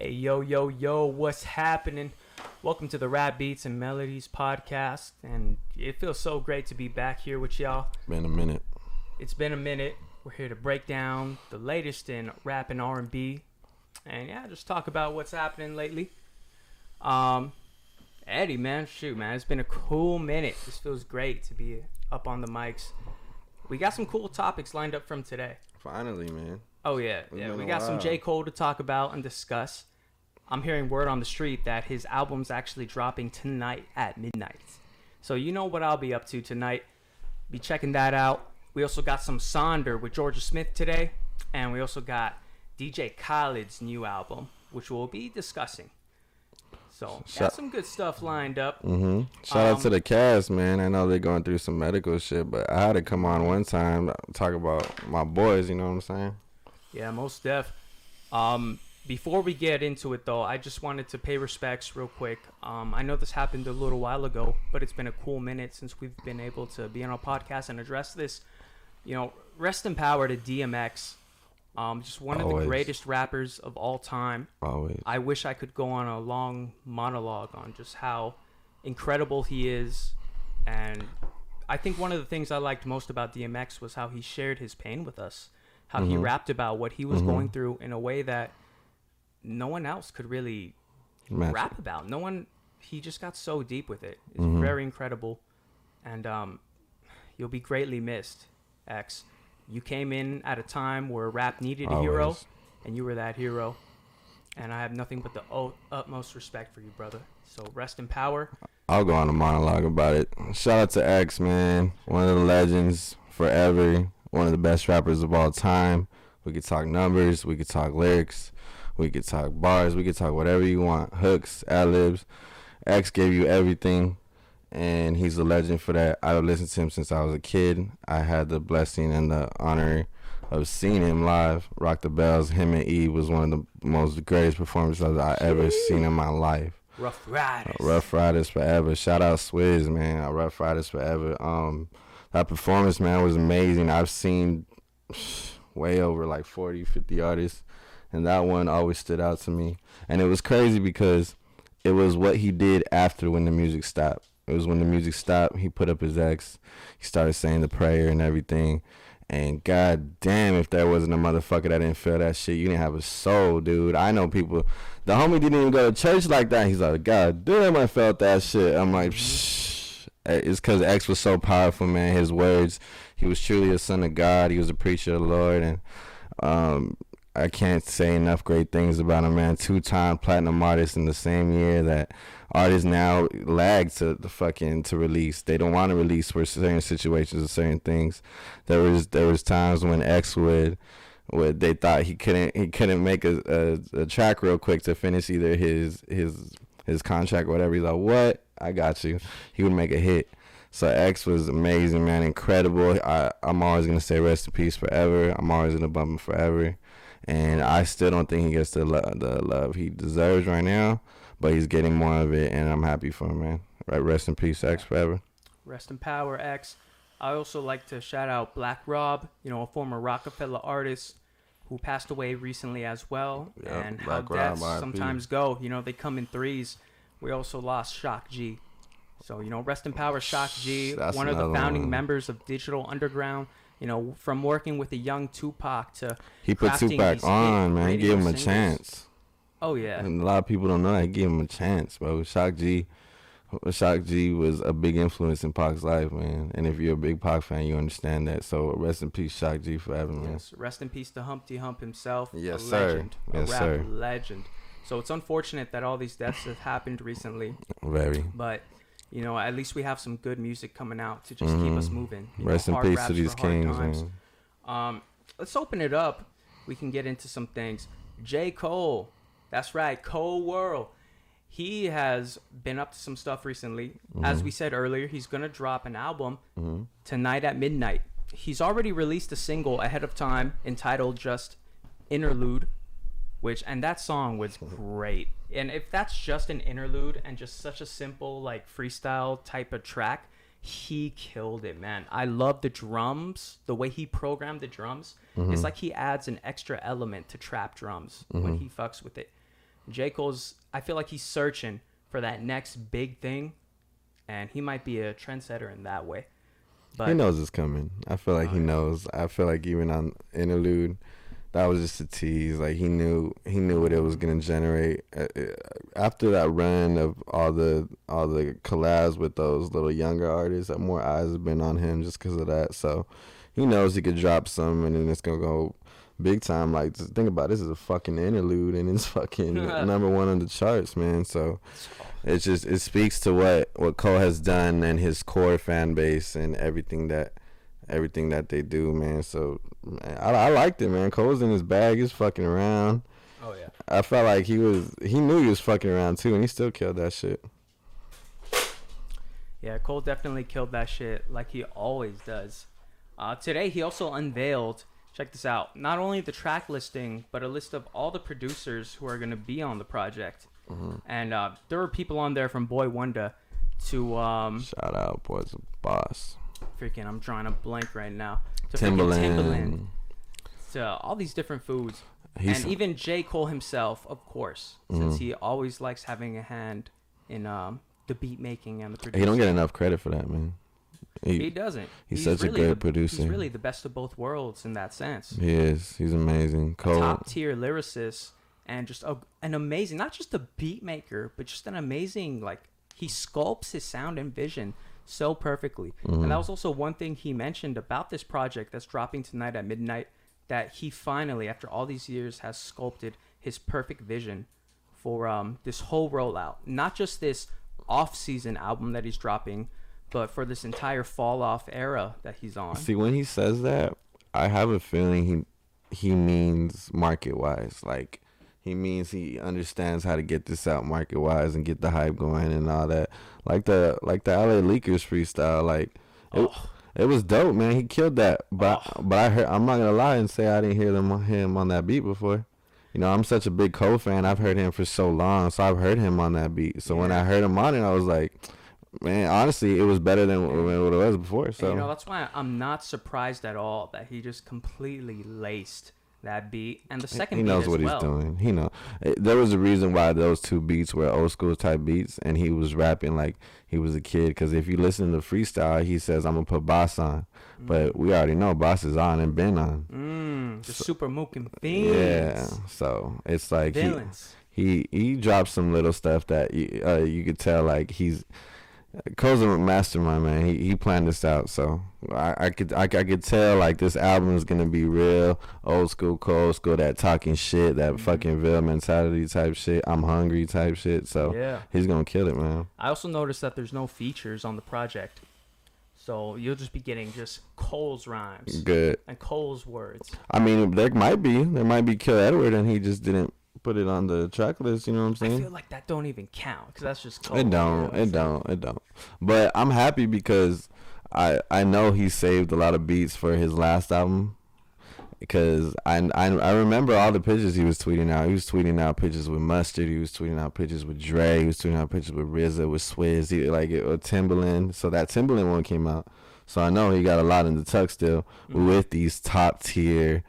Hey, yo, what's happening? Welcome to the Rap Beats and Melodies podcast, and it feels so great to be back here with y'all. Been a minute. It's been a minute. We're here to break down the latest in rap and R&B, and yeah, just talk about what's happening lately. Eddie, man, it's been a cool minute. This feels great to be up on the mics. We got some cool topics lined up from today. Finally, man. Oh, yeah. We got some J. Cole to talk about and discuss. I'm hearing word on the street that his album's actually dropping tonight at midnight. So you know what I'll be up to tonight. Be checking that out. We also got some Sonder with Georgia Smith today. And we also got DJ Khaled's new album, which we'll be discussing. So, got some good stuff lined up. Shout out to the cast, man. I know they're going through some medical shit, but I had to come on one time talk about my boys, you know what I'm saying? Yeah, most def. Before we get into it, though, I just wanted to pay respects real quick. I know this happened a little while ago, but it's been a cool minute since we've been able to be on a podcast and address this. You know, rest in power to DMX. Just one of the greatest rappers of all time. Always. I wish I could go on a long monologue on just how incredible he is. And I think one of the things I liked most about DMX was how he shared his pain with us. How he rapped about what he was going through in a way that no one else could really rap about. He just got so deep with it. It's very incredible. And you'll be greatly missed, X. You came in at a time where rap needed a hero, and you were that hero. And I have nothing but the utmost respect for you, brother. So rest in power. I'll go on a monologue about it. Shout out to X, man. One of the legends forever. One of the best rappers of all time. We could talk numbers. We could talk lyrics. We could talk bars. We could talk whatever you want. Hooks, ad-libs. X gave you everything. And he's a legend for that. I've listened to him since I was a kid. I had the blessing and the honor of seeing him live. Rock the Bells, him and E was one of the most greatest performances I ever seen in my life. Rough Riders. Rough Riders forever. Shout out Swizz, man. Rough Riders forever. That performance, man, was amazing. I've seen way over like 40, 50 artists. And that one always stood out to me. And it was crazy because it was what he did after when the music stopped. It was when the music stopped, he put up his X. He started saying the prayer and everything. And god damn, if there wasn't a motherfucker that didn't feel that shit, you didn't have a soul, dude. I know people. The homie didn't even go to church like that. He's like, god damn, I felt that shit. I'm like, shh. It's because X was so powerful, man. His words. He was truly a son of God. He was a preacher of the Lord. And I can't say enough great things about him, man. 2-time platinum artist in the same year that artists now lag to release. They don't want to release for certain situations or certain things. There was times when X would they thought he couldn't make a track real quick to finish either his contract or whatever. He's like, what? I got you. He would make a hit. So X was amazing, man. Incredible. I'm always gonna say rest in peace forever. I'm always gonna bump him forever. And I still don't think he gets the love he deserves right now, but he's getting more of it, and I'm happy for him, man. Right, rest in peace, X, forever. Rest in power, X. I also like to shout out Black Rob, a former Rockefeller artist who passed away recently as well. Yep, and how deaths sometimes go. They come in threes. We also lost Shock G. So, rest in power, Shock G, one of the founding members of Digital Underground. From working with a young Tupac to he put Tupac on, man. He gave him a chance. Oh yeah, and a lot of people don't know that. He gave him a chance, bro. Shock G was a big influence in Pac's life, man. And if you're a big Pac fan, you understand that. So rest in peace, Shock G, forever, man. Yes, rest in peace to Humpty Hump himself. Yes, a sir. Legend, yes, a rap sir. legend. So it's unfortunate that all these deaths have happened recently. Very. But at least we have some good music coming out to just keep us moving. Rest in peace to these kings, man. Let's open it up. We can get into some things. J. Cole. That's right, Cole World. He has been up to some stuff recently. As we said earlier, he's going to drop an album tonight at midnight. He's already released a single ahead of time entitled just Interlude, and that song was great. And if that's just an interlude and just such a simple freestyle type of track, he killed it, man. I love the drums, the way he programmed the drums. It's like he adds an extra element to trap drums when he fucks with it. J. Cole's, I feel like he's searching for that next big thing, and he might be a trendsetter in that way. But he knows it's coming. I feel like he knows. I feel like even on Interlude, that was just a tease. Like he knew what it was gonna generate. After that run of all the collabs with those little younger artists, that more eyes have been on him just because of that. So he knows he could drop some, and then it's gonna go big time. Like, just think about it, this is a fucking interlude, and it's fucking number 1 on the charts, man. So it speaks to what Cole has done and his core fan base and everything that they do, man. So man, I liked it, man. Cole's in his bag. He's fucking around. Oh yeah. I felt like he knew he was fucking around too, and he still killed that shit. Yeah, Cole definitely killed that shit like he always does. Today he also unveiled, check this out, not only the track listing, but a list of all the producers who are going to be on the project. And there were people on there from Boy Wonder to shout out Boy's a boss. Freaking, I'm drawing a blank right now. To Timbaland. To all these different foods. And even J. Cole himself, of course, since he always likes having a hand in the beat making and the producing. He don't get enough credit for that, man. He doesn't. He's such a good producer. He's really the best of both worlds in that sense. He is. He's amazing. Cole. Top tier lyricist and just an amazing, not just a beat maker, but just an amazing, like, he sculpts his sound and vision so perfectly. And that was also one thing he mentioned about this project that's dropping tonight at midnight, that he finally, after all these years, has sculpted his perfect vision for this whole rollout. Not just this off-season album that he's dropping, but for this entire fall-off era that he's on. See, when he says that, I have a feeling he means market-wise. Like, he means he understands how to get this out market-wise and get the hype going and all that. Like the LA Leakers freestyle, like, it was dope, man. He killed that. But I'm not gonna lie and say I didn't hear him on that beat before. You know, I'm such a big Cole fan. I've heard him for so long, so I've heard him on that beat. So when I heard him on it, I was like, man, honestly, it was better than what it was before. So, and, you know, that's why I'm not surprised at all that he just completely laced that beat and the second beat. He knows what he's doing. He know. There was a reason why those two beats were old school type beats, and he was rapping like he was a kid. Because if you listen to freestyle, he says, "I'm gonna put Boss on," but we already know Boss is on and been on. The super mooking fiends. Yeah. So it's like villains. He dropped some little stuff that you could tell like he's. Cole's a mastermind, man. He planned this out, so I could tell like this album is gonna be real old school Cole, school, that talking shit, that fucking Ville mentality type shit. I'm hungry type shit. So he's gonna kill it, man. I also noticed that there's no features on the project, so you'll just be getting just Cole's rhymes, good, and Cole's words. I mean, there might be Kill Edward, and he just didn't put it on the track list, you know what I'm saying? I feel like that don't even count because that's just Cole. It don't. But I'm happy because I know he saved a lot of beats for his last album, because I remember all the pictures he was tweeting out. He was tweeting out pictures with Mustard. He was tweeting out pictures with Dre. He was tweeting out pictures with RZA, with Swizz. Timbaland. So that Timbaland one came out. So I know he got a lot in the tuck still with these top tier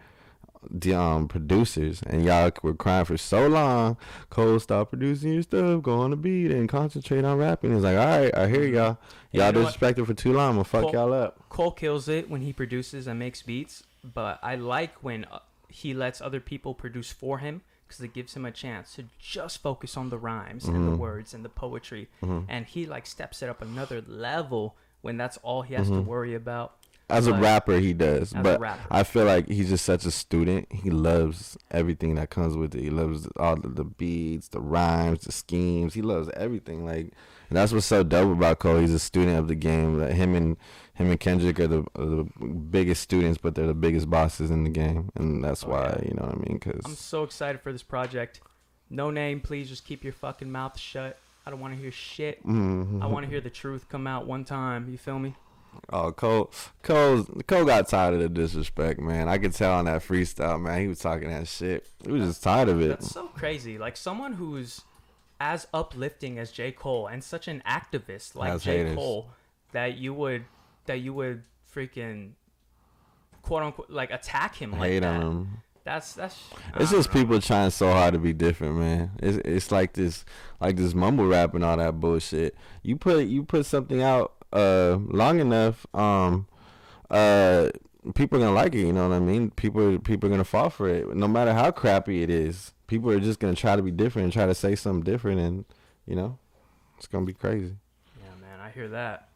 producers, and y'all were crying for so long, Cole, stop producing your stuff, go on the beat and concentrate on rapping. It's like, all right, I hear y'all disrespected for too long, I'm gonna fuck y'all up. Cole kills it when he produces and makes beats, but I like when he lets other people produce for him, because it gives him a chance to just focus on the rhymes and the words and the poetry, and he like steps it up another level when that's all he has to worry about. As a rapper, he does. But I feel like he's just such a student. He loves everything that comes with it. He loves all the beats, the rhymes, the schemes. He loves everything. Like, and that's what's so dope about Cole. He's a student of the game. Like, him and Kendrick are the biggest students, but they're the biggest bosses in the game. And that's why, you know what I mean? Cause I'm so excited for this project. No Name, please just keep your fucking mouth shut. I don't want to hear shit. I want to hear the truth come out one time. You feel me? Oh, Cole got tired of the disrespect, man. I could tell on that freestyle, man. He was talking that shit. He was just tired of it. That's so crazy. Like, someone who's as uplifting as J. Cole and such an activist like J. Cole, that you would freaking quote unquote like attack him like hate that. on him. That's It's just people trying so hard to be different, man. It's like this mumble rap and all that bullshit. You put something out long enough, people are gonna like it. You know what I mean? People are gonna fall for it, no matter how crappy it is. People are just gonna try to be different and try to say something different, and you know, it's gonna be crazy. Yeah, man, I hear that.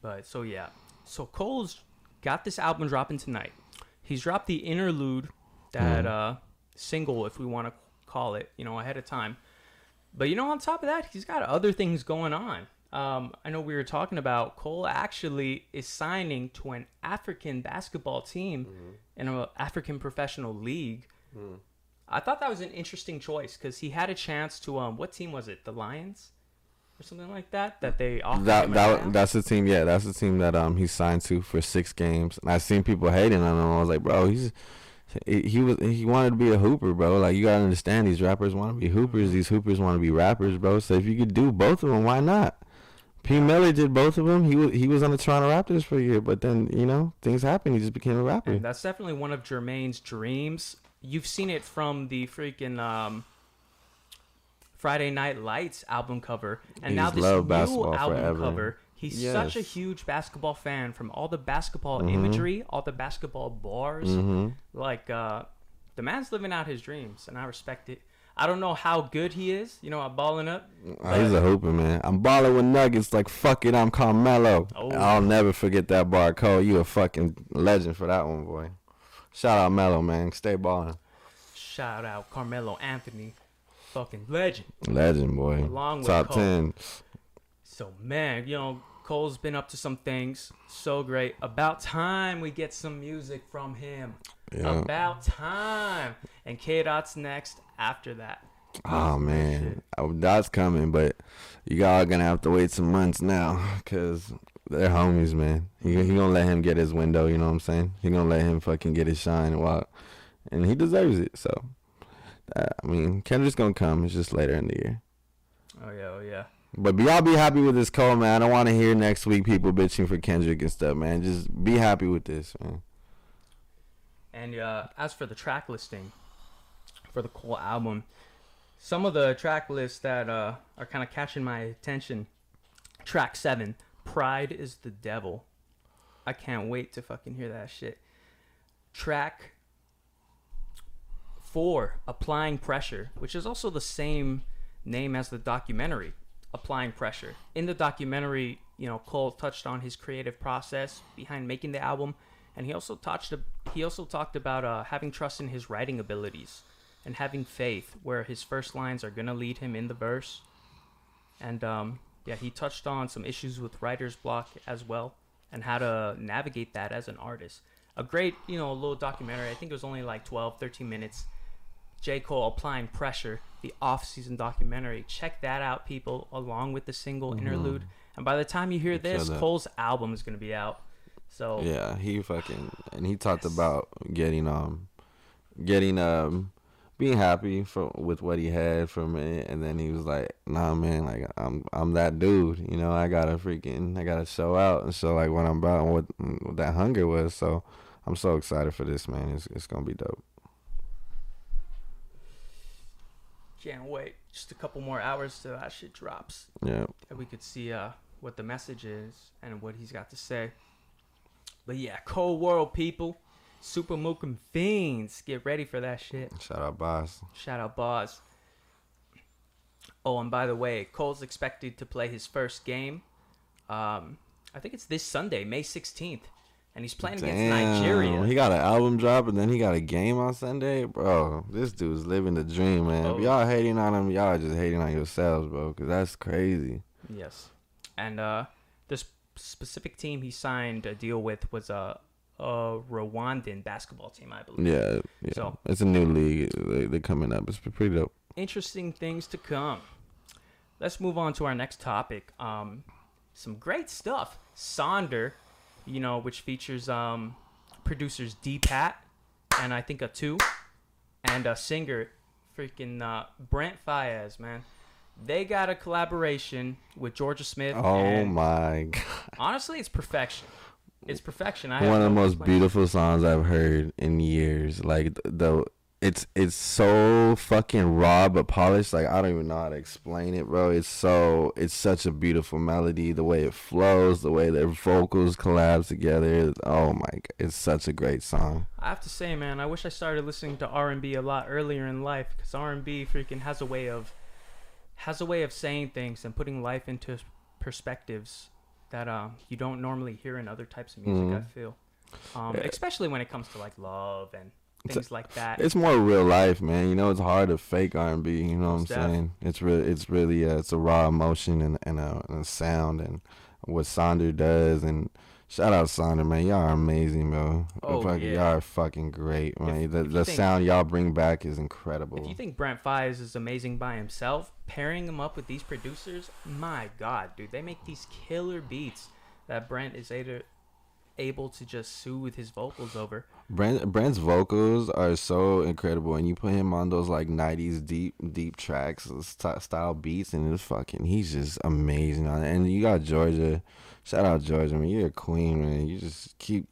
But so Cole's got this album dropping tonight. He's dropped the interlude, that single, if we want to call it, ahead of time. But on top of that, he's got other things going on. I know we were talking about Cole actually is signing to an African basketball team in an African professional league. I thought that was an interesting choice because he had a chance to what team was it? The Lions or something like that they offered him. That's the team. Yeah, that's the team that he signed to for 6 games. And I seen people hating on him. I was like, bro, he wanted to be a hooper, bro. Like, you gotta understand, these rappers want to be hoopers. These hoopers want to be rappers, bro. So if you could do both of them, why not? P. Miller did both of them. He was on the Toronto Raptors for a year, but then things happened. He just became a rapper. And that's definitely one of Jermaine's dreams. You've seen it from the freaking Friday Night Lights album cover, and now this new album cover. He's such a huge basketball fan. From all the basketball imagery, all the basketball bars, like the man's living out his dreams, and I respect it. I don't know how good he is, I'm balling up. He's a hooper, man. I'm balling with Nuggets like, fuck it, I'm Carmelo. Oh. I'll never forget that bar, Cole. You a fucking legend for that one, boy. Shout out Melo, man. Stay balling. Shout out Carmelo Anthony. Fucking legend. Legend, boy. Along with Top Cole. 10. So, man, Cole's been up to some things. So great. About time we get some music from him. Yeah. About time. And K-Dot's next after that. Oh, man. Dot's coming, but you all gonna have to wait some months now because they're homies, man. He gonna let him get his window, you know what I'm saying? He gonna let him fucking get his shine and he deserves it. So, Kendrick's gonna come. It's just later in the year. Oh, yeah. But y'all be happy with this, Cole, man. I don't want to hear next week people bitching for Kendrick and stuff, man. Just be happy with this, man. And as for the track listing for the Cole album, some of the track lists that are kind of catching my attention. Track 7, Pride is the Devil. I can't wait to fucking hear that shit. Track 4, Applying Pressure, which is also the same name as the documentary, Applying Pressure. In the documentary, Cole touched on his creative process behind making the album, and he also talked about having trust in his writing abilities and having faith where his first lines are going to lead him in the verse. And he touched on some issues with writer's block as well and how to navigate that as an artist. A great, little documentary. I think it was only like 12, 13 minutes. J. Cole, Applying Pressure, the off-season documentary. Check that out, people, along with the single interlude. And by the time you hear this, Cole's album is going to be out. So yeah, he talked about getting being happy with what he had from it, and then he was like, nah, man, like I'm that dude, I gotta show out and show like what I'm about and what that hunger was. So I'm so excited for this, man. It's gonna be dope. Can't wait. Just a couple more hours till that shit drops. Yeah. And we could see what the message is and what he's got to say. But yeah, Cold World, people. Super Mookum Fiends. Get ready for that shit. Shout out Boz. Oh, and by the way, Cole's expected to play his first game. I think it's this Sunday, May 16th. And he's playing against Nigeria. He got an album drop and then he got a game on Sunday. Bro, this dude's living the dream, man. If y'all hating on him, y'all just hating on yourselves, bro, because that's crazy. Yes. And this specific team he signed a deal with was a Rwandan basketball team, I believe. Yeah. So it's a new league. They're coming up. It's pretty dope. Interesting things to come. Let's move on to our next topic. Some great stuff. Sonder, which features producers D-Pat and I think a 2 and a singer freaking Brent Faiz, man. They got a collaboration with Georgia Smith. Oh my God. Honestly, it's perfection. It's perfection. One of the most beautiful songs I've heard in years. Like it's so fucking raw but polished. Like I don't even know how to explain it, bro. It's such a beautiful melody. The way it flows, the way their vocals collapse together. Oh my god, it's such a great song. I have to say, man, I wish I started listening to R&B a lot earlier in life, because R&B freaking has a way of saying things and putting life into perspectives that you don't normally hear in other types of music. I feel, especially when it comes to like love and things like that. It's more real life, man. You know, it's hard to fake R&B. You know what I'm saying? It's really it's a raw emotion and a sound and what Sonder does. And shout out Sonder, man. Y'all are amazing, bro. Y'all are fucking great, man. The sound y'all bring back is incredible. If you think Brent Faiz is amazing by himself, pairing him up with these producers, my God, dude, they make these killer beats that Brent is able to just soothe his vocals over. Brent's vocals are so incredible, and you put him on those like 90s deep tracks style beats, and he's just amazing on it. And you got Georgia. Shout out Georgia, man. You're a queen, man. You just you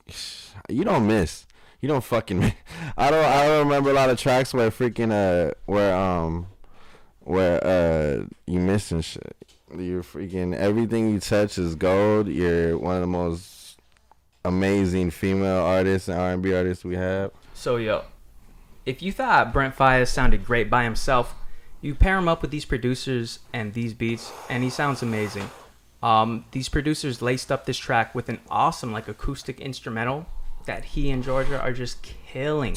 don't miss. You don't fucking miss. I don't remember a lot of tracks where you missing shit. You're freaking, everything you touch is gold. You're one of the most amazing female artists and R&B artists we have. So if you thought Brent Faiz sounded great by himself, you pair him up with these producers and these beats, and he sounds amazing. These producers laced up this track with an awesome like acoustic instrumental that he and Georgia are just killing.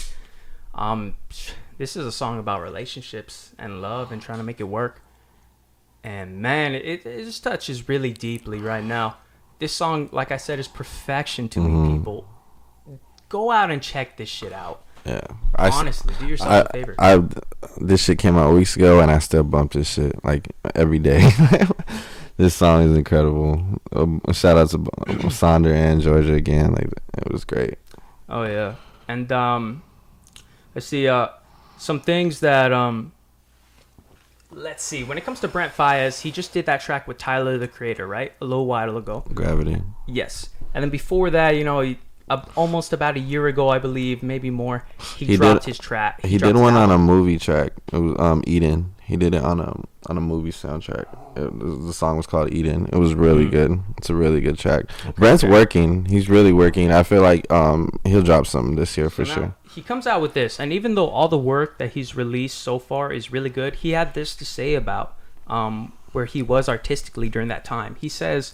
This is a song about relationships and love and trying to make it work. And man, it just touches really deeply right now. This song, like I said, is perfection to me, people. Go out and check this shit out. Yeah. Honestly, do yourself a favor. This shit came out weeks ago, and I still bump this shit, like, every day. This song is incredible. Shout out to Sonder and Georgia again. Like, it was great. Oh, yeah. And, let's see, some things that, let's see. When it comes to Brent Faiz, he just did that track with Tyler, the Creator, right? A little while ago. Gravity. Yes. And then before that, almost about a year ago, I believe, maybe more, he dropped his track. He did one on a movie track. It was Eden. He did it on a movie soundtrack. The song was called Eden. It was really good. It's a really good track. Okay, Brent's working. He's really working. I feel like he'll drop something this year for sure. He comes out with this, and even though all the work that he's released so far is really good, he had this to say about where he was artistically during that time. He says,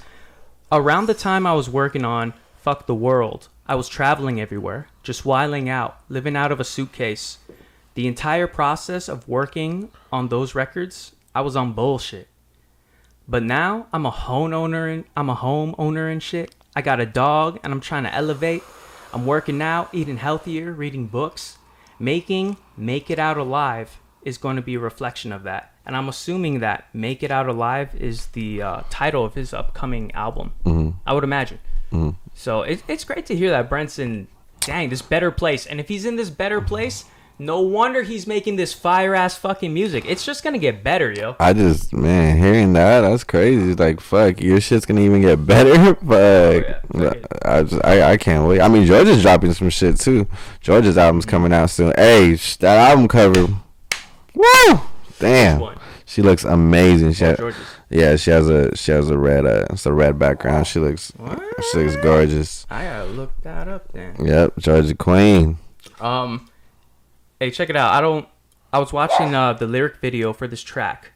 around the time I was working on Fuck the World, I was traveling everywhere, just wilding out, living out of a suitcase. The entire process of working on those records, I was on bullshit. But now I'm a homeowner and shit. I got a dog and I'm trying to elevate. I'm working out, eating healthier, reading books. Make It Out Alive is going to be a reflection of that. And I'm assuming that Make It Out Alive is the title of his upcoming album. Mm-hmm. I would imagine. Mm-hmm. So it's great to hear that Brent's in, this better place. And if he's in this better place, no wonder he's making this fire-ass fucking music. It's just going to get better, yo. Hearing that's crazy. Like, fuck, your shit's going to even get better? Fuck. I can't wait. I mean, Georgia's dropping some shit, too. Georgia's album's coming out soon. Hey, that album cover. Woo! Damn. She looks amazing. She has a red it's a red background. She looks gorgeous. I gotta look that up then. Yep, Georgia Queen. Hey, check it out. I was watching the lyric video for this track,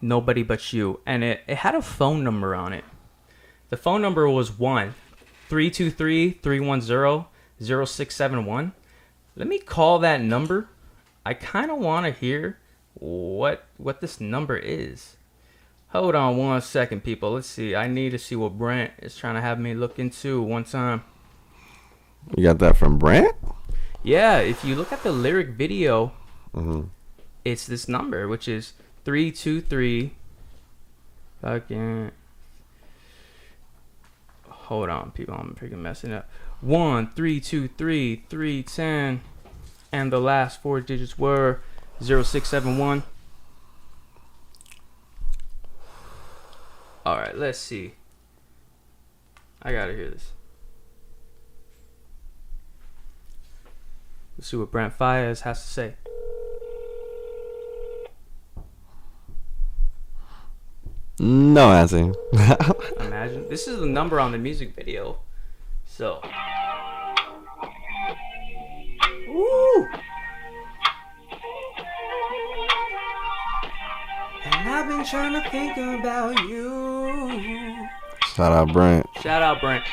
Nobody But You, and it had a phone number on it. The phone number was 1-323-310-0671. Let me call that number. I kind of want to hear what this number is. Hold on 1 second, people. Let's see. I need to see what Brent is trying to have me look into one time. You got that from Brent? Yeah, if you look at the lyric video, it's this number, which is 323. Fucking. Hold on, people. I'm freaking messing up. 1-323-310, and the last 4 digits were 0671. All right, let's see. I gotta hear this. Let's see what Brent Faiz has to say. No answer. Imagine. This is the number on the music video. So. Woo! And I've been trying to think about you. Shout out Brent. Shout out Brent.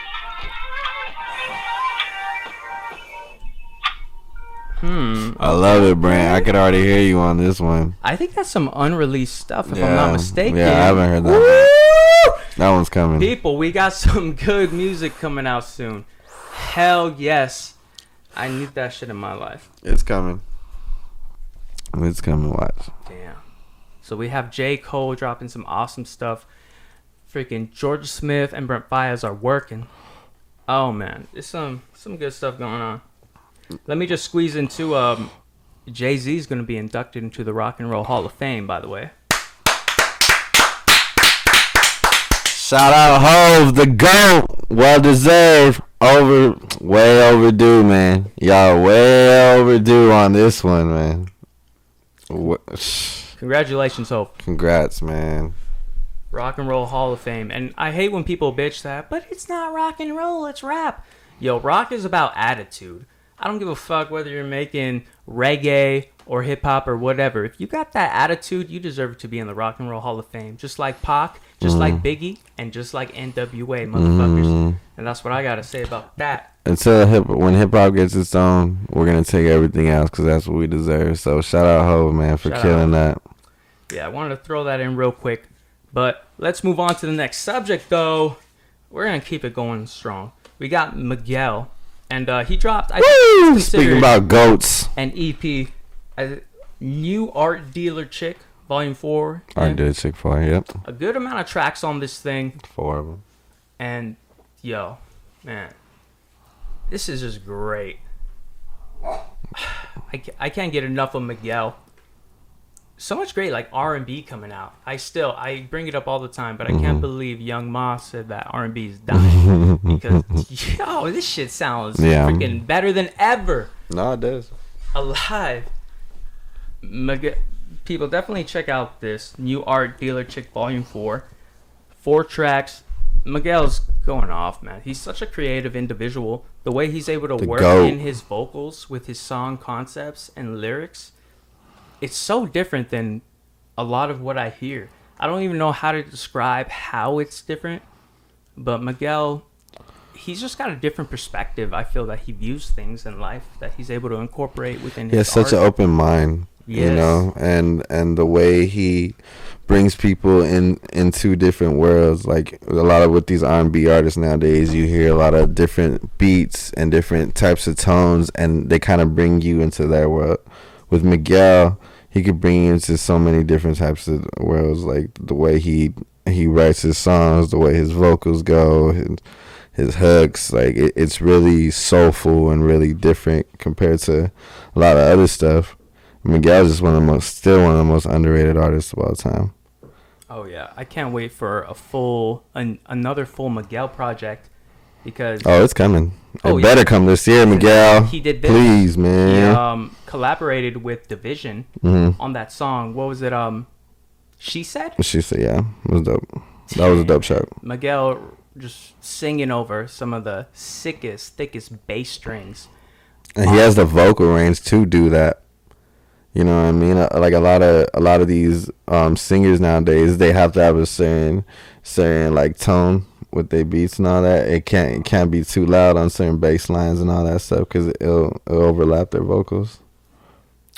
I love it, Brent. I could already hear you on this one. I think that's some unreleased stuff, if I'm not mistaken. Yeah, I haven't heard that. Woo! That one's coming. People, we got some good music coming out soon. Hell yes. I need that shit in my life. It's coming. It's coming, watch. Damn. So we have J. Cole dropping some awesome stuff. Freaking Georgia Smith and Brent Faiz are working. Oh, man. There's some good stuff going on. Let me just squeeze into Jay-Z's going to be inducted into the Rock and Roll Hall of Fame, by the way. Shout out Hove, the GOAT. Well deserved. Way overdue, man. Y'all way overdue on this one, man. Congratulations, Hove. Congrats, man. Rock and Roll Hall of Fame. And I hate when people bitch that, but it's not rock and roll, it's rap. Yo, rock is about attitude. I don't give a fuck whether you're making reggae or hip-hop or whatever. If you got that attitude, you deserve to be in the Rock and Roll Hall of Fame. Just like Pac, just like Biggie, and just like NWA, motherfuckers. And that's what I got to say about that. When hip-hop gets its own, we're going to take everything else because that's what we deserve. So shout out Hov, man, for killing that. Yeah, I wanted to throw that in real quick. But let's move on to the next subject, though. We're going to keep it going strong. We got Miguel. And he dropped, I think, speaking about goats, an EP, New Art Dealer Chick, Volume 4. Art Dealer Chick 4, yep. A good amount of tracks on this thing. 4 of them. And, yo, man, this is just great. I can't get enough of Miguel. So much great, like, R&B coming out. I bring it up all the time, but I can't believe Young Ma said that R&B is dying. Because, yo, this shit sounds freaking better than ever. No, it does. Alive. People, definitely check out this New Art Dealer Chick Volume 4. 4 tracks. Miguel's going off, man. He's such a creative individual. The way he's able to work in his vocals with his song concepts and lyrics, it's so different than a lot of what I hear. I don't even know how to describe how it's different, but Miguel, he's just got a different perspective. I feel that he views things in life that he's able to incorporate within his art. He has such an open mind, you know, and the way he brings people into different worlds. Like a lot of with these R&B artists nowadays, you hear a lot of different beats and different types of tones, and they kind of bring you into their world. With Miguel, he could bring you into so many different types of worlds, like the way he writes his songs, the way his vocals go, his hooks. Like it's really soulful and really different compared to a lot of other stuff. Miguel's just one of the most underrated artists of all time. Oh yeah, I can't wait for another full Miguel project because it's coming. It better come this year, Miguel. He did this. Please, man. He collaborated with Division on that song. What was it? She Said? She Said, yeah. It was dope. That was a dope shot. Miguel just singing over some of the sickest, thickest bass strings. And he has the vocal range to do that. You know what I mean? Like a lot of these singers nowadays, they have to have a certain like tone with their beats and all that. It can't be too loud on certain bass lines and all that stuff because it'll overlap their vocals.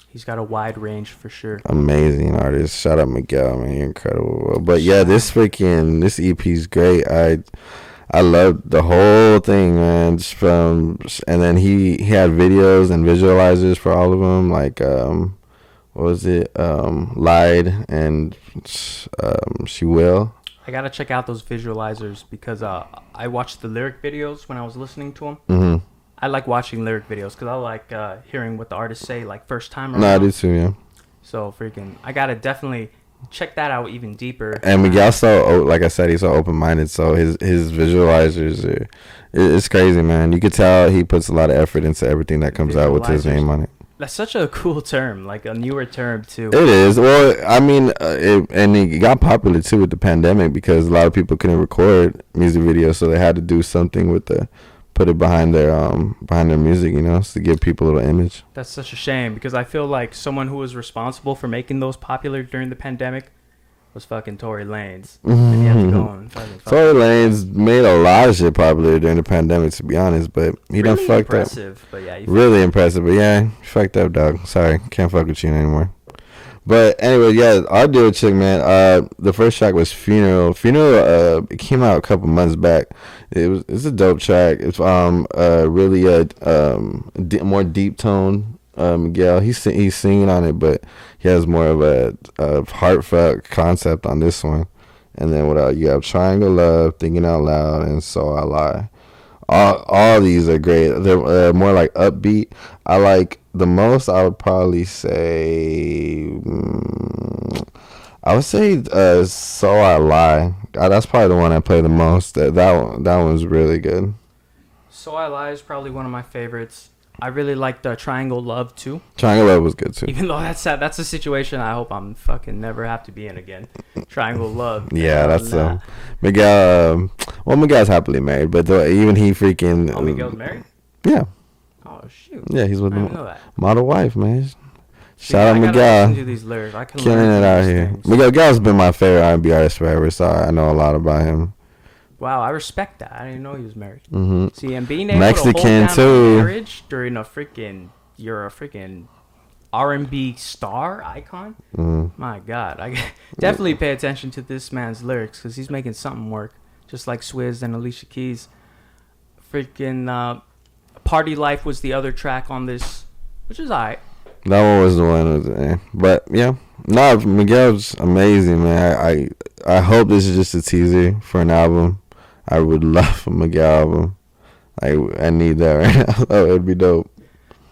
He's got a wide range for sure. Amazing artist. Shout out Miguel, man. You're incredible. But yeah, this EP is great. I love the whole thing, man. And then he had videos and visualizers for all of them. Like what was it? Lied and She Will. I gotta check out those visualizers because I watched the lyric videos when I was listening to them. Mm-hmm. I like watching lyric videos because I like hearing what the artists say like first time around. No, I do too, yeah. So freaking, I gotta definitely check that out even deeper. And Miguel's like I said, he's so open-minded. So his visualizers are, it's crazy, man. You could tell he puts a lot of effort into everything that comes out with his name on it. That's such a cool term, like a newer term too. It is. Well, I mean, and it got popular too with the pandemic because a lot of people couldn't record music videos, so they had to do something with put it behind their music, you know, so to give people a little image. That's such a shame because I feel like someone who was responsible for making those popular during the pandemic was fucking Tory Lanez. And he had to go and Tory Lanez made a lot of shit popular during the pandemic, to be honest, but he done fucked up. But yeah, really impressive, but yeah, he fucked up, dog. Sorry, can't fuck with you anymore. But anyway, yeah, our deal chick, man. The first track was Funeral. Funeral, it came out a couple months back. It's a dope track. It's really a more deep tone. Miguel, he's singing on it, but he has more of a heartfelt concept on this one. And then what else? You have Triangle Love, Thinking Out Loud, and So I Lie. All these are great. They're more like upbeat. I like the most. I would probably say, So I Lie. That's probably the one I play the most. That one's really good. So I Lie is probably one of my favorites. I really like the Triangle Love too. Triangle Love was good too. Even though that's a situation I hope I'm fucking never have to be in again. Triangle Love. Yeah, that's Miguel. Well, Miguel's happily married, but even he freaking. Oh, Miguel's married? Yeah. Oh shoot. Yeah, he's with the model wife, man. Shout out Miguel. Listen to these lyrics. I can killing it out here. Miguel's been my favorite R&B artist forever, so I know a lot about him. Wow, I respect that. I didn't know he was married. Mm-hmm. See, and being able Mexican to hold down too. a marriage during you're a freaking R&B star icon. My God, I definitely pay attention to this man's lyrics because he's making something work, just like Swizz and Alicia Keys. Freaking Party Life was the other track on this, which is alright. That one was the one, but yeah, no, Miguel's amazing, man. I hope this is just a teaser for an album. I would love a Miguel album. I need that right now. Oh, it'd be dope.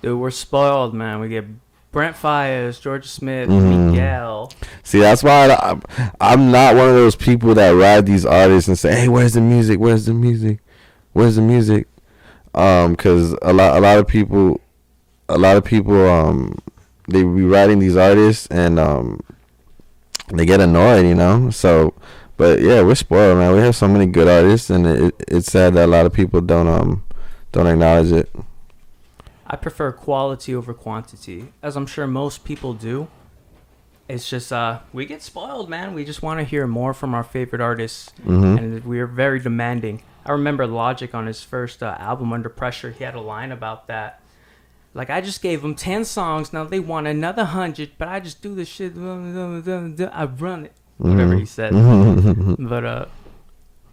Dude, we're spoiled, man. We get Brent Faiz, Georgia Smith, Miguel. See, that's why I'm not one of those people that ride these artists and say, "Hey, where's the music? Where's the music? Where's the music?" Because a lot of people, they be writing these artists and they get annoyed, you know. So. But yeah, we're spoiled, man. We have so many good artists, and it's sad that a lot of people don't acknowledge it. I prefer quality over quantity, as I'm sure most people do. It's just we get spoiled, man. We just want to hear more from our favorite artists, and we are very demanding. I remember Logic on his first album, Under Pressure. He had a line about that. Like, I just gave them 10 songs. Now they want another 100, but I just do this shit. I run it. Whatever he said. But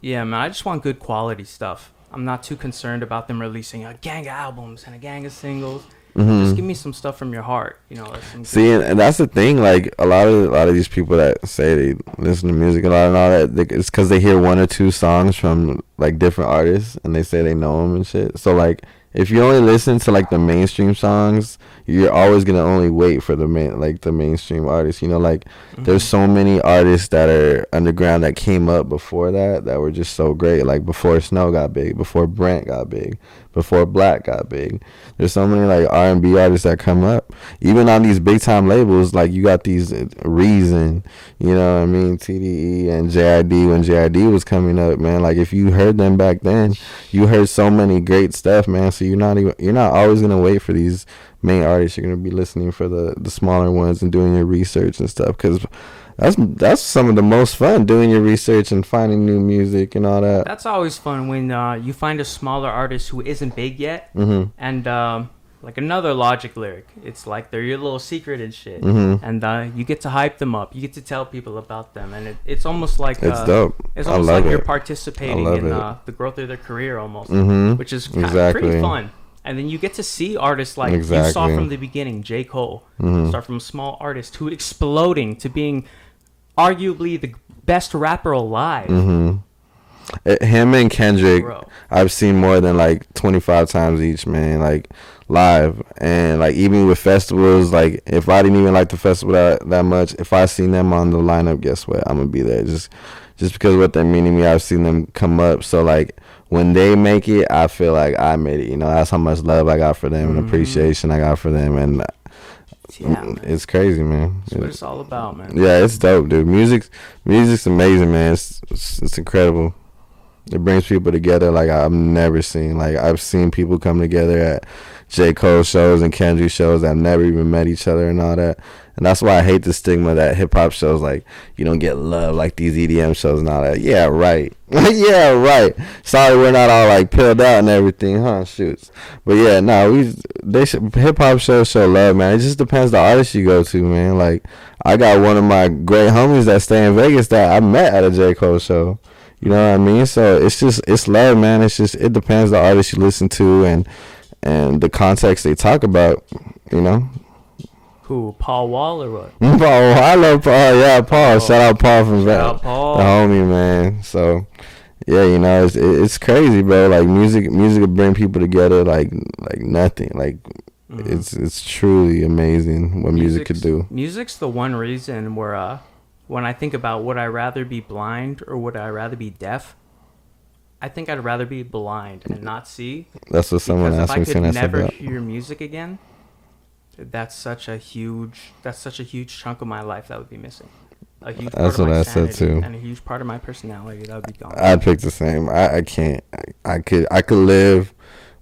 yeah, man, I just want good quality stuff. I'm not too concerned about them releasing a gang of albums and a gang of singles. Just give me some stuff from your heart, you know. See, and that's the thing. Like a lot of these people that say they listen to music a lot and all that, it's because they hear one or two songs from like different artists and they say they know them and shit. So like, if you only listen to like the mainstream songs, you're always gonna only wait for the mainstream artists. You know, like there's so many artists that are underground that came up before that were just so great. Like before Snow got big, before Brent got big, before Black got big. There's so many like R&B artists that come up, even on these big time labels. Like you got these Reason, you know what I mean, TDE and JID when JID was coming up, man. Like if you heard them back then, you heard so many great stuff, man. So you're not always gonna wait for these main artists. You're gonna be listening for the smaller ones and doing your research and stuff, because that's some of the most fun, doing your research and finding new music and all that. That's always fun when you find a smaller artist who isn't big yet, and like another Logic lyric, it's like they're your little secret and shit, and you get to hype them up, you get to tell people about them, and it's almost like it's dope. It's almost like you're participating in the growth of their career almost, which is pretty fun. And then you get to see artists like you saw from the beginning, J. Cole, start from a small artist who exploding to being arguably the best rapper alive. Him and Kendrick, Bro. I've seen more than like 25 times each, man. Like live, and like even with festivals, like if I didn't even like the festival that much, if I seen them on the lineup, guess what? I'm gonna be there just because what they mean to me. I've seen them come up, so like when they make it, I feel like I made it. You know, that's how much love I got for them and appreciation I got for them, and it's crazy, man. That's what it's all about, man. Yeah, it's dope, dude. Music's amazing, man. It's incredible. It brings people together like I've never seen. Like I've seen people come together at J. Cole shows and Kendrick shows that never even met each other and all that. And that's why I hate the stigma that hip hop shows like you don't get love like these EDM shows and all that. Yeah, right. Yeah, right. Sorry, we're not all like pilled out and everything, huh? Shoots. But yeah, no, hip hop shows show love, man. It just depends the artist you go to, man. Like I got one of my great homies that stay in Vegas that I met at a J. Cole show. You know what I mean? So it's love, man. It depends the artist you listen to and the context they talk about, you know. Who, Paul Wall or what? Paul, I love Paul. Yeah, Paul. Shout out Paul from Paul. The homie, man. So yeah, you know, it's crazy, bro. Like music will bring people together like nothing. Like it's truly amazing what music could do. Music's the one reason where when I think about would I rather be blind or would I rather be deaf, I think I'd rather be blind and not see. That's what someone asked me. If I could never hear music again, that's such a huge chunk of my life that would be missing. A huge part of my sanity and a huge part of my personality that would be gone. I'd pick the same. I can't. I could live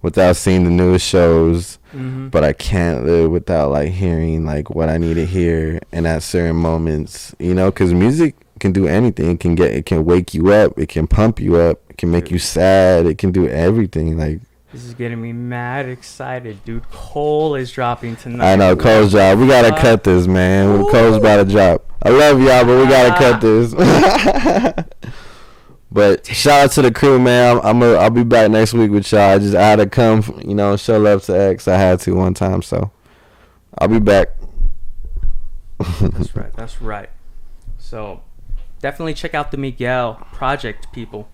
without seeing the newest shows, but I can't live without like hearing like what I need to hear and at certain moments, you know, because music can do anything. It can wake you up, it can pump you up, it can make you sad, it can do everything. Like this is getting me mad excited, dude. Cole is dropping tonight. I know Cole's drop. We gotta cut this, man. Cole's about to drop. I love y'all, but we gotta cut this. But shout out to the crew, man. I'll be back next week with y'all. I had to come, you know, show love to X. I had to one time, so I'll be back. That's right. So definitely check out the Miguel project, people.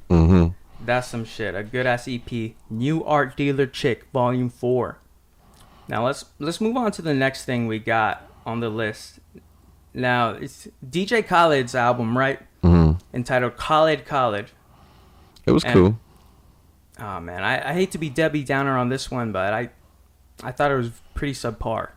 That's some shit. A good ass EP. New Art Dealer Chick, Volume 4. Now let's move on to the next thing we got on the list. Now it's DJ Khaled's album, right? Entitled Khaled. It was cool. Oh man, I hate to be Debbie Downer on this one, but I thought it was pretty subpar.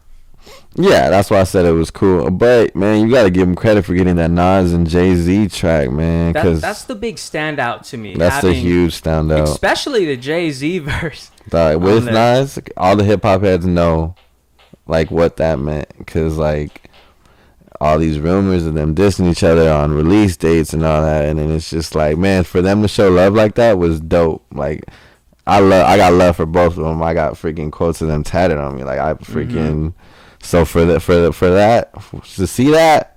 Yeah, that's why I said it was cool. But man, you gotta give him credit for getting that Nas and Jay-Z track, man. That's the big standout to me. That's the huge standout, especially the Jay-Z verse. With Nas, all the hip hop heads know like what that meant, cause like all these rumors of them dissing each other on release dates and all that, and then it's just like, man, for them to show love like that was dope. Like I got love for both of them. I got freaking quotes of them tatted on me. Like I freaking so for that to see that,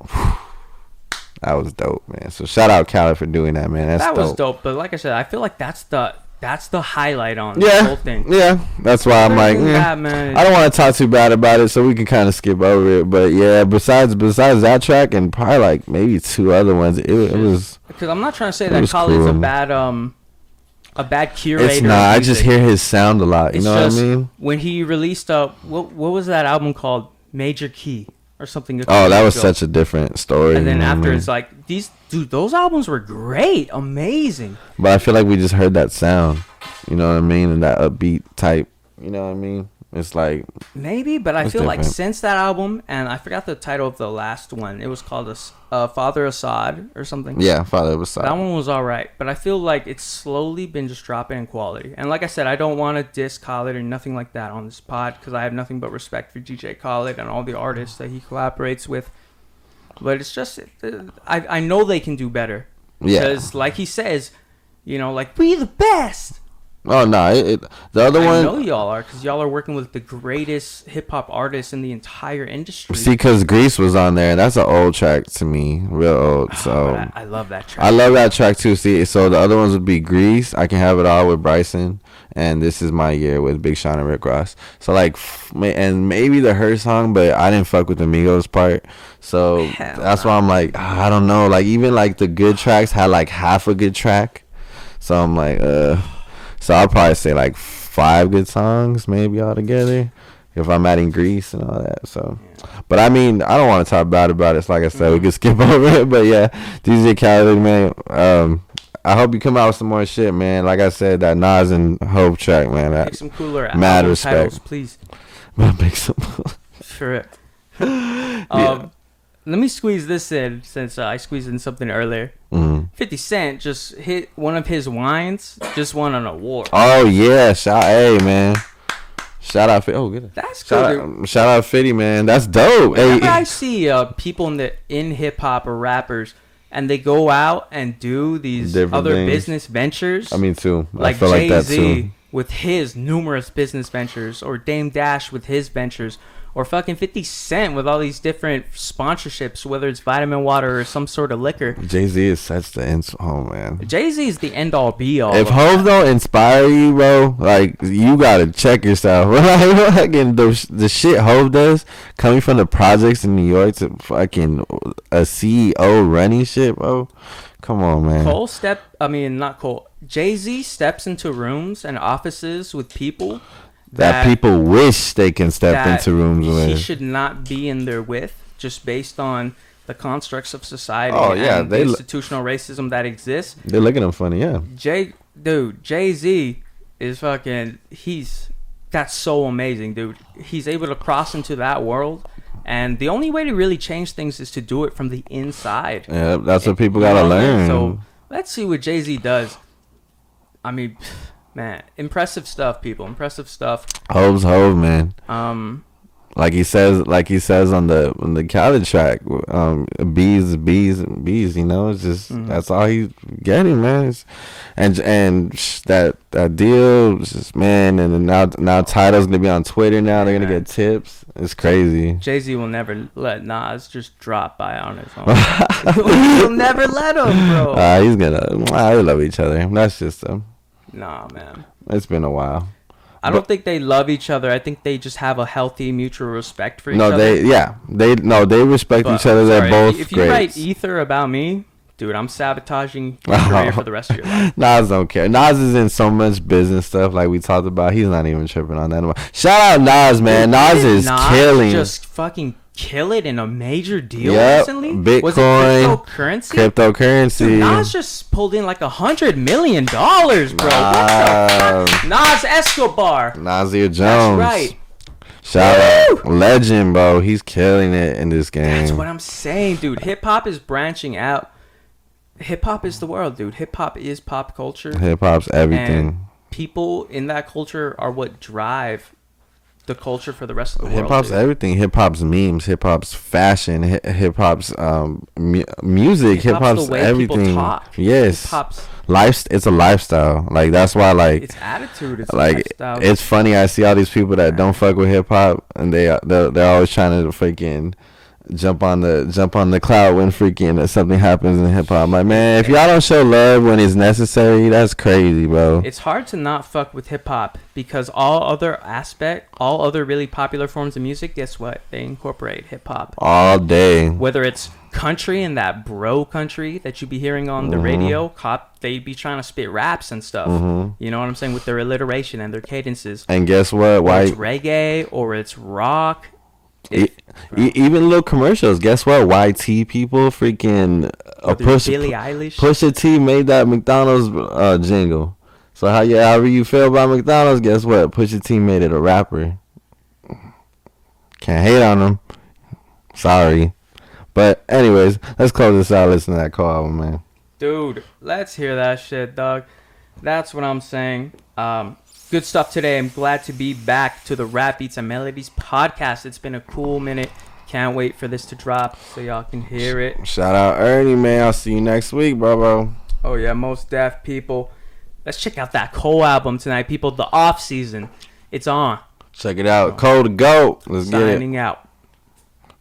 that was dope, man. So shout out Khaled for doing that, man. That was dope. But like I said, I feel like that's the highlight on the whole thing. Yeah, that's why I'm like, I don't want to talk too bad about it, so we can kind of skip over it. But yeah, besides that track and probably like maybe two other ones, it was. Because I'm not trying to say that Khaled's a bad curator. It's not. I just hear his sound a lot. You know what I mean? When he released what was that album called? Major Key or something. Oh, that was such a different story. And then after it's like those albums were great, amazing. But I feel like we just heard that sound, you know what I mean, and that upbeat type, you know what I mean. It's like maybe, but I feel like since that album, and I forgot the title of the last one. It was called Father Assad or something. Yeah, Father Assad. That one was all right, but I feel like it's slowly been just dropping in quality. And like I said, I don't want to diss Khaled or nothing like that on this pod because I have nothing but respect for DJ Khaled and all the artists that he collaborates with. But it's just I know they can do better. Yeah. Because like he says, you know, like we the best. Oh no! The other one. I know y'all are, because y'all are working with the greatest hip hop artists in the entire industry. See, because Grease was on there. That's an old track to me, real old. So I love that track. I love that track too. See, so the other ones would be Grease. I Can Have It All with Bryson, and This Is My Year with Big Sean and Rick Ross. So like, and maybe the Her song, but I didn't fuck with the Migos part. So that's why I'm like, I don't know. Like even like the good tracks had like half a good track. So I'm like, so I'll probably say like 5 good songs maybe altogether if I'm adding Grease and all that. So, but I mean, I don't want to talk bad about it. So like I said, we can skip over it. But yeah, DJ Khaled, man. I hope you come out with some more shit, man. Like I said, that Nas and Hope track, man. Make some cooler mad album respect, titles, please. Make some. Sure. Yeah. Let me squeeze this in since I squeezed in something earlier. 50 Cent just hit one of his wines, just won an award. Oh yeah, hey man, shout out 50. Oh good. That's cool. Shout out 50, man. That's dope. Whenever I see people in hip hop or rappers, and they go out and do these different other things. business ventures. I mean too. Like I feel like that too. Jay-Z with his numerous business ventures, or Dame Dash with his ventures, or fucking 50 Cent with all these different sponsorships, whether it's vitamin water or some sort of liquor. Jay-Z is such the oh man. Jay-Z is the end all be all. If Hov don't inspire you, bro, like you gotta check yourself. Like fucking the shit Hov does, coming from the projects in New York to fucking a CEO running shit, bro. Come on, man. Jay-Z steps into rooms and offices with people that people wish they can step into rooms with. He should not be in there with, just based on the constructs of society and the institutional racism that exists. They look at him funny, yeah. Jay-Z is fucking, that's so amazing, dude. He's able to cross into that world, and the only way to really change things is to do it from the inside. Yeah, that's what people gotta learn. So let's see what Jay-Z does. I mean, man, impressive stuff, people. Impressive stuff. Hov's Hov, man. Like he says on the Khaled track, bees. You know, it's just that's all he's getting, man. And that deal, just man. And now Tidal's gonna be on Twitter now. They're gonna get tips. It's crazy. Jay-Z will never let Nas just drop by on his own. He'll never let him, bro. They love each other. That's just them. Nah, man. It's been a while. I don't think they love each other. I think they just have a healthy mutual respect for each other. They respect each other. They're both great. If you write ether about me, dude, I'm sabotaging your career for the rest of your life. Nas don't care. Nas is in so much business stuff like we talked about. He's not even tripping on that anymore. Shout out Nas, man. Nas is killing. Just fucking kill it in a major deal recently. Bitcoin. Was it cryptocurrency. Dude, Nas just pulled in like $100 million, bro. What the fuck? Nas Escobar. Nasir Jones. That's right. Shout out legend, bro. He's killing it in this game. That's what I'm saying, dude. Hip hop is branching out. Hip hop is the world, dude. Hip hop is pop culture. Hip hop's everything. And people in that culture are what drive the culture for the rest of the world. Hip hop's everything. Hip hop's memes. Hip hop's fashion. Hip hop's music. Hip hop's everything. People talk. Yes. Hip-hop's it's a lifestyle. Like that's why it's attitude. It's like a lifestyle. It's funny. I see all these people that don't fuck with hip hop, and they're always trying to freaking jump on the cloud when freaking something happens in hip hop. I'm like, man, if y'all don't show love when it's necessary, that's crazy, bro. It's hard to not fuck with hip hop because all other really popular forms of music, guess what? They incorporate hip hop all day. Whether it's country and that bro country that you be hearing on the radio, they be trying to spit raps and stuff. You know what I'm saying, with their alliteration and their cadences. And guess what? Why it's reggae or it's rock. Even little commercials. Guess what? YT people freaking Billie Eilish. Pusha T made that McDonald's jingle. So however you feel about McDonald's, guess what? Pusha T made it a rapper. Can't hate on him. Sorry. But anyways, let's close this out. Listen to that Cole album, man. Dude, let's hear that shit, dog. That's what I'm saying. Good stuff today. I'm glad to be back to the Rap Beats and Melodies podcast. It's been a cool minute. Can't wait for this to drop so y'all can hear it. Shout out Ernie, man. I'll see you next week, bro. Oh, yeah, most deaf, people. Let's check out that Cole album tonight, people. The off season. It's on. Check it out. Cole to go. Let's get it. Signing out.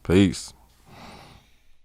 Peace.